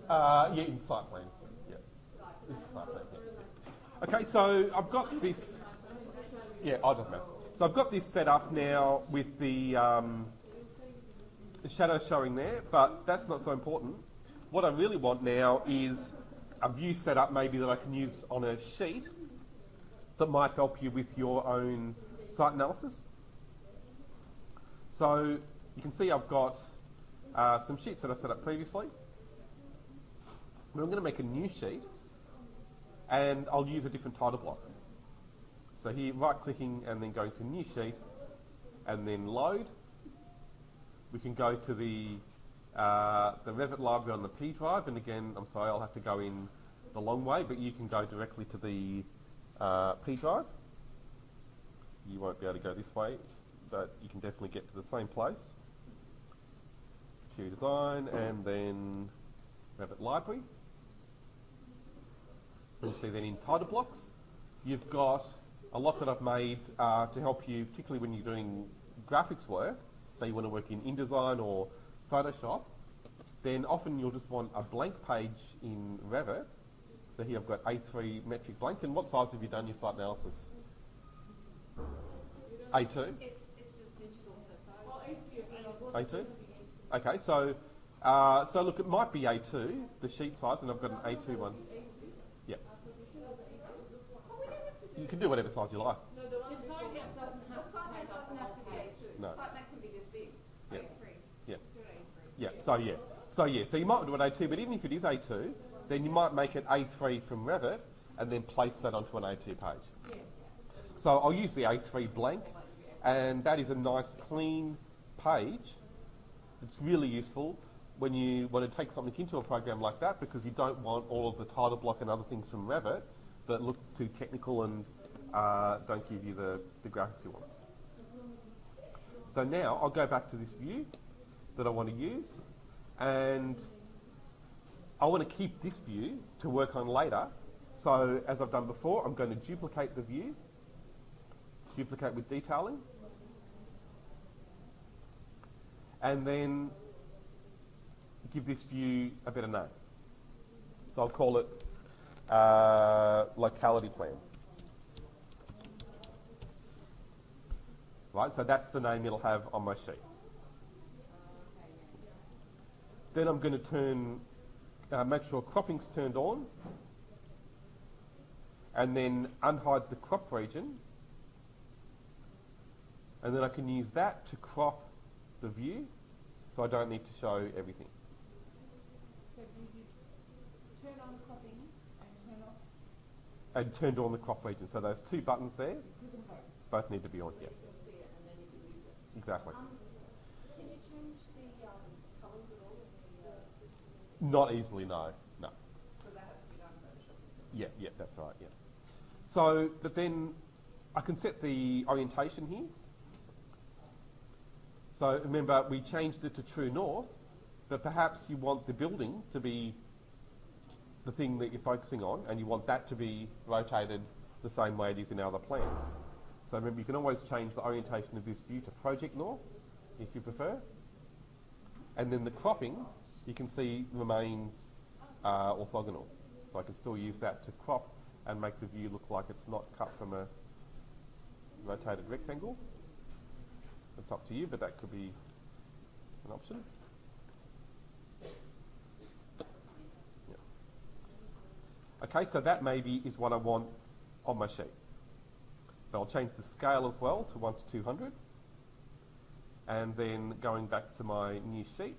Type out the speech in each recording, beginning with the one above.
Yeah, in site plan. Yeah, it's a site plan. Yeah. Okay, so I've got this. Yeah, I don't know. So I've got this set up now with the shadow showing there, but that's not so important. What I really want now is a view set up maybe that I can use on a sheet that might help you with your own site analysis. So you can see I've got some sheets that I set up previously. But I'm going to make a new sheet and I'll use a different title block. So here, right-clicking and then going to New Sheet and then Load. We can go to the Revit library on the P drive, and again, I'm sorry, I'll have to go in the long way, but you can go directly to the P drive. You won't be able to go this way, but you can definitely get to the same place. Interior Design, and then Revit Library. And you see then in title blocks, you've got a lot that I've made to help you, particularly when you're doing graphics work. Say you want to work in InDesign or Photoshop, then often you'll just want a blank page in Revit. So here I've got A3 metric blank. And what size have you done your site analysis? A2? It's just digital so far. A2? Okay, so so look, it might be A2, the sheet size, and I've got an A2 one. Yeah. You can do whatever size you like. No, the site doesn't have to take up the whole page. No. Site map can be this big. Yeah. A3. Yeah. Just do it A3. Yeah. So you might do it A2, but even if it is A2, then you might make it A3 from Revit and then place that onto an A2 page. Yeah. So I'll use the A3 blank, and that is a nice clean page. It's really useful when you want to take something into a program like that, because you don't want all of the title block and other things from Revit that look too technical and don't give you the graphics you want. So now I'll go back to this view that I want to use, and I want to keep this view to work on later. So as I've done before, I'm going to duplicate the view, duplicate with detailing, and then give this view a better name. So I'll call it locality plan. Right, so that's the name it'll have on my sheet. Then I'm going to turn, make sure cropping's turned on, and then unhide the crop region, and then I can use that to crop the view, so I don't need to show everything. So you turn on the cropping and turn off? And turned on the crop region. So those two buttons there, both need to be on, yeah. You'll see it and then you can use it. Exactly. Can you change the colours at all? Not easily, no. So that has to be done in Photoshop? Yeah, that's right, yeah. So, but then I can set the orientation here. So remember, we changed it to true north, but perhaps you want the building to be the thing that you're focusing on, and you want that to be rotated the same way it is in our other plans. So remember, you can always change the orientation of this view to project north, if you prefer. And then the cropping, you can see, remains orthogonal. So I can still use that to crop and make the view look like it's not cut from a rotated rectangle. It's up to you, but that could be an option. Yeah. Okay, so that maybe is what I want on my sheet. But I'll change the scale as well to 1 to 200. And then going back to my new sheet.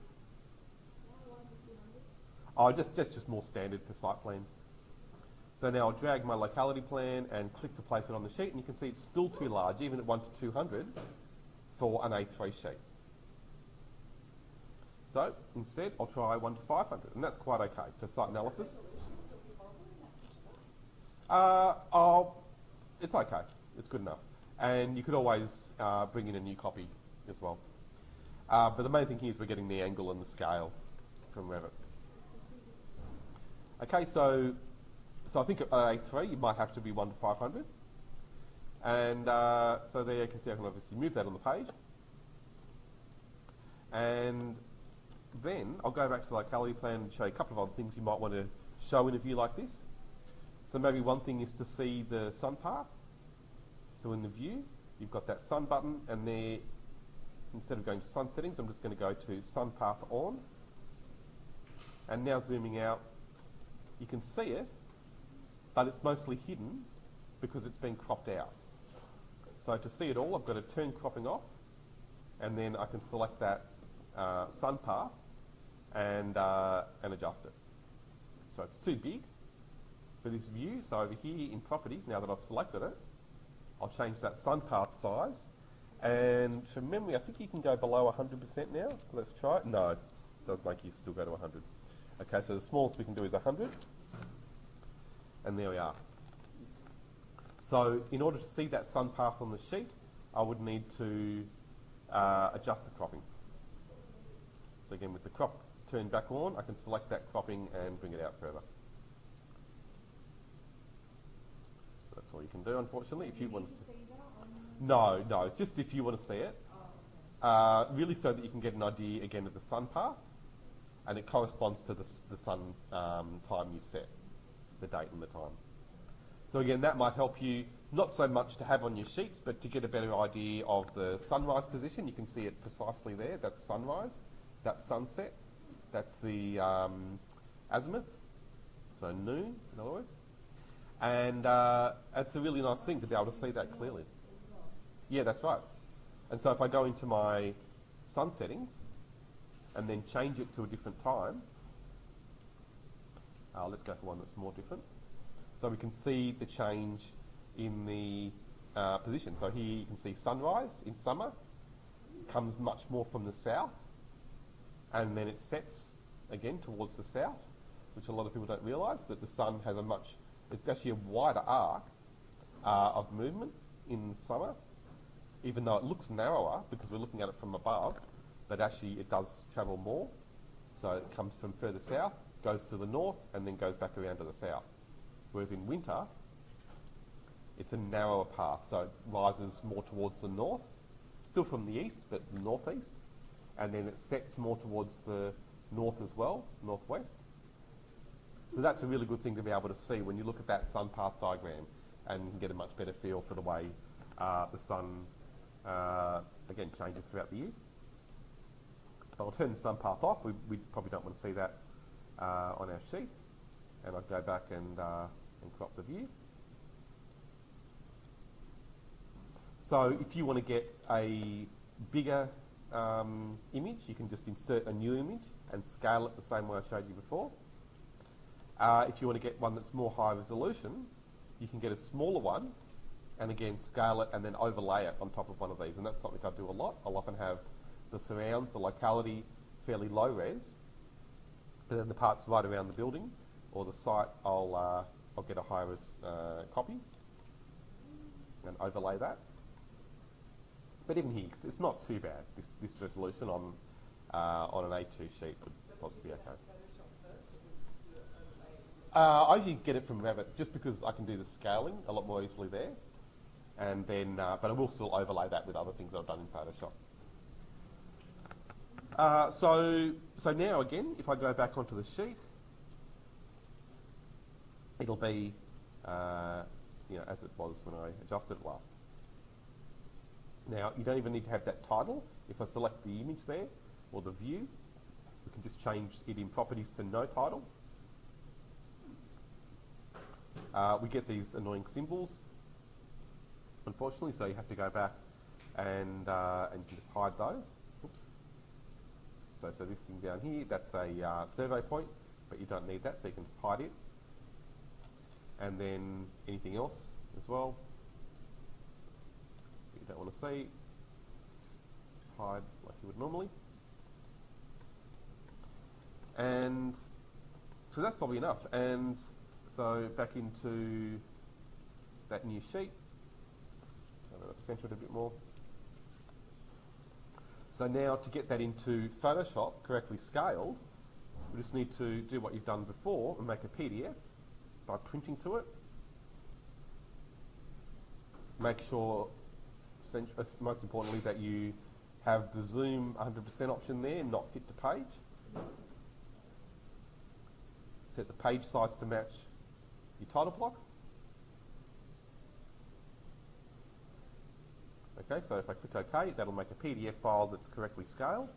Oh, just more standard for site plans. So now I'll drag my locality plan and click to place it on the sheet, and you can see it's still too large, even at 1 to 200, for an A3 sheet. So instead, I'll try 1 to 500, and that's quite okay for site analysis. It's okay. It's good enough. And you could always bring in a new copy as well. But the main thing here is we're getting the angle and the scale from Revit. Okay, so I think at A3 you might have to be 1 to 500. And so there you can see I can obviously move that on the page. And then I'll go back to the locality plan and show you a couple of other things you might want to show in a view like this. So maybe one thing is to see the sun path. So in the view, you've got that sun button, and there, instead of going to sun settings, I'm just going to go to sun path on. And now zooming out, you can see it, but it's mostly hidden because it's been cropped out. So to see it all, I've got to turn cropping off, and then I can select that sun path and adjust it. So it's too big for this view. So over here in properties, now that I've selected it, I'll change that sun path size. And from memory, I think you can go below 100% now. Let's try it. No, it doesn't make you still go to 100. Okay, so the smallest we can do is 100. And there we are. So in order to see that sun path on the sheet, I would need to adjust the cropping. So again, with the crop turned back on, I can select that cropping and bring it out further. So that's all you can do, unfortunately. If you want to see no, it's just if you want to see it. Really so that you can get an idea, again, of the sun path, and it corresponds to the sun time you've set, the date and the time. So again, that might help you, not so much to have on your sheets, but to get a better idea of the sunrise position. You can see it precisely there. That's sunrise, that's sunset, that's the azimuth, so noon, in other words. And it's a really nice thing to be able to see that clearly. Yeah, that's right. And so if I go into my sun settings and then change it to a different time, let's go for one that's more different. So we can see the change in the position. So here you can see sunrise in summer, comes much more from the south, and then it sets again towards the south, which a lot of people don't realise, that the sun has it's actually a wider arc of movement in summer, even though it looks narrower because we're looking at it from above, but actually it does travel more. So it comes from further south, goes to the north, and then goes back around to the south. Whereas in winter, it's a narrower path, so it rises more towards the north, still from the east, but the northeast, and then it sets more towards the north as well, northwest. So that's a really good thing to be able to see when you look at that sun path diagram, and you can get a much better feel for the way the sun, again, changes throughout the year. But I'll turn the sun path off. We probably don't want to see that on our sheet. And I'll go back and crop the view. So if you want to get a bigger image, you can just insert a new image and scale it the same way I showed you before. If you want to get one that's more high resolution, you can get a smaller one and again scale it and then overlay it on top of one of these. And that's something I do a lot. I'll often have the surrounds, the locality, fairly low res, but then the parts right around the building or the site, I'll get a high res copy and overlay that. But even here, it's not too bad. This resolution on an A2 sheet would probably be okay. I usually get it from Revit just because I can do the scaling a lot more easily there, and then but I will still overlay that with other things I've done in Photoshop. So now again, if I go back onto the sheet, it'll be as it was when I adjusted it last. Now you don't even need to have that title. If I select the image there or the view, we can just change it in properties to no title. We get these annoying symbols, unfortunately, so you have to go back and you can just hide those. Oops. So this thing down here, that's a survey point, but you don't need that, so you can just hide it. And then anything else as well that you don't want to see, just hide like you would normally. And so that's probably enough. And so back into that new sheet, I'm going to center it a bit more. So now to get that into Photoshop correctly scaled, we just need to do what you've done before and make a PDF by printing to it. Make sure, most importantly, that you have the zoom 100% option there, not fit to page. set the page size to match your title block. Okay, so if I click OK, that'll make a PDF file that's correctly scaled.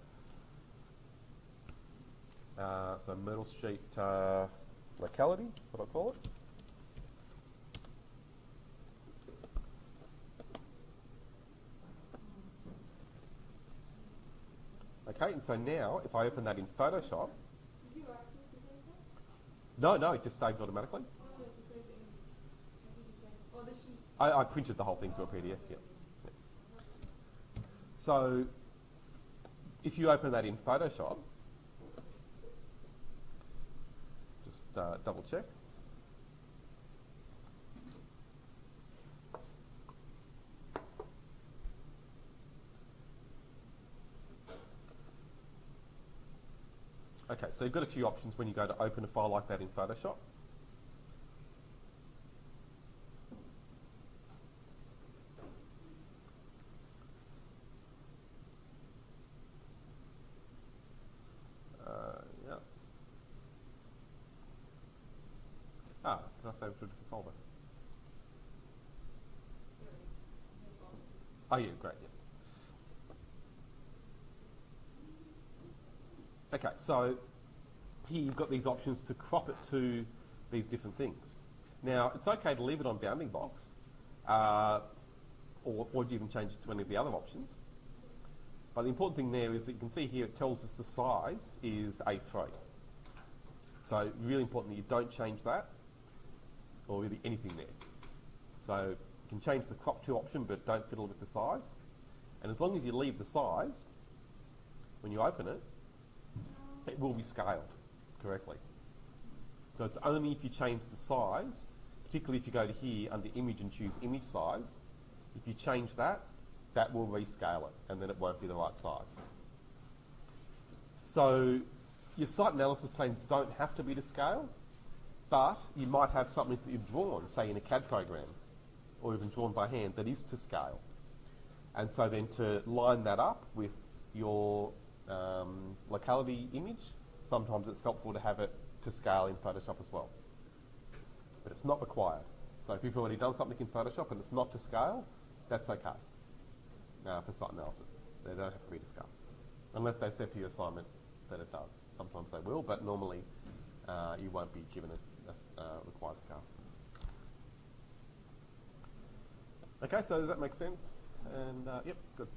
So Myrtle Street locality is what I call it. Okay, and so now if I open that in Photoshop, Did you actually save that? no, it just saved automatically. Oh, it's a save the image. I think you saved. Oh, the sheet. I printed the whole thing to a PDF, yeah. So if you open that in Photoshop, just double check. Okay, so you've got a few options when you go to open a file like that in Photoshop. Yeah. Did I save it to a different folder? Oh yeah, great, yeah. Okay, so here you've got these options to crop it to these different things. Now, it's okay to leave it on bounding box, or even change it to any of the other options. But the important thing there is that you can see here it tells us the size is A3. So really important that you don't change that, or really anything there. So you can change the crop to option, but don't fiddle with the size. And as long as you leave the size, when you open it, it will be scaled correctly. So it's only if you change the size, particularly if you go to here under image and choose image size, if you change that, that will rescale it, and then it won't be the right size. So your site analysis plans don't have to be to scale, but you might have something that you've drawn, say in a CAD program, or even drawn by hand, that is to scale. And so then to line that up with your locality image, sometimes it's helpful to have it to scale in Photoshop as well. But it's not required. So if you've already done something in Photoshop and it's not to scale, that's okay for site analysis. They don't have to be to scale. Unless they said for your assignment that it does. Sometimes they will, but normally you won't be given a required scale. Okay, so does that make sense? And yep, good.